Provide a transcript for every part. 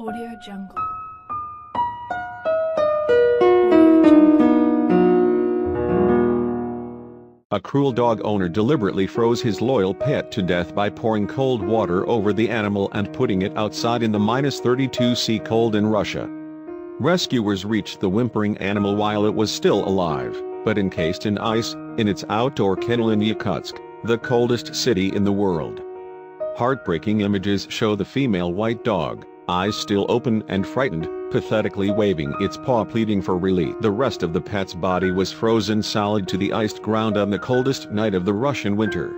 Audio Jungle. Audio Jungle. A cruel dog owner deliberately froze his loyal pet to death by pouring cold water over the animal and putting it outside in the -32°C cold in Russia. Rescuers reached the whimpering animal while it was still alive, but encased in ice, in its outdoor kennel in Yakutsk, the coldest city in the world. Heartbreaking images show the female white dog, eyes still open and frightened, pathetically waving its paw pleading for relief. The rest of the pet's body was frozen solid to the iced ground on the coldest night of the Russian winter.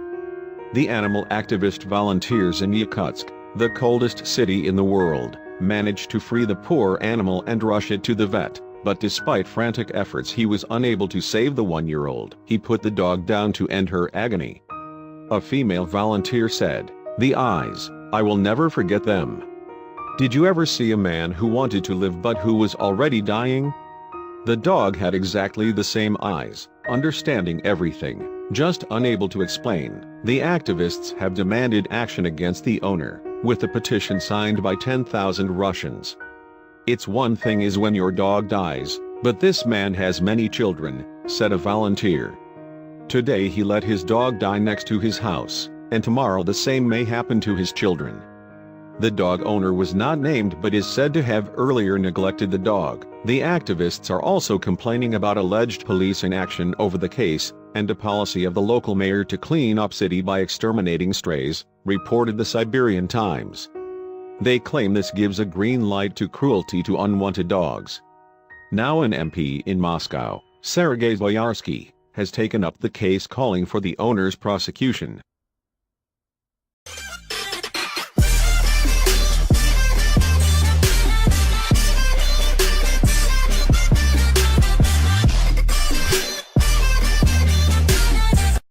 The animal activist volunteers in Yakutsk, the coldest city in the world, managed to free the poor animal and rush it to the vet, but despite frantic efforts he was unable to save the 1-year-old. He put the dog down to end her agony. A female volunteer said, "The eyes, I will never forget them. Did you ever see a man who wanted to live but who was already dying? The dog had exactly the same eyes, understanding everything, just unable to explain." The activists have demanded action against the owner, with a petition signed by 10,000 Russians. "It's one thing is when your dog dies, but this man has many children," said a volunteer. "Today he let his dog die next to his house, and tomorrow the same may happen to his children." The dog owner was not named but is said to have earlier neglected the dog. The activists are also complaining about alleged police inaction over the case, and a policy of the local mayor to clean up city by exterminating strays, reported the Siberian Times. They claim this gives a green light to cruelty to unwanted dogs. Now an MP in Moscow, Sergei Boyarsky, has taken up the case calling for the owner's prosecution.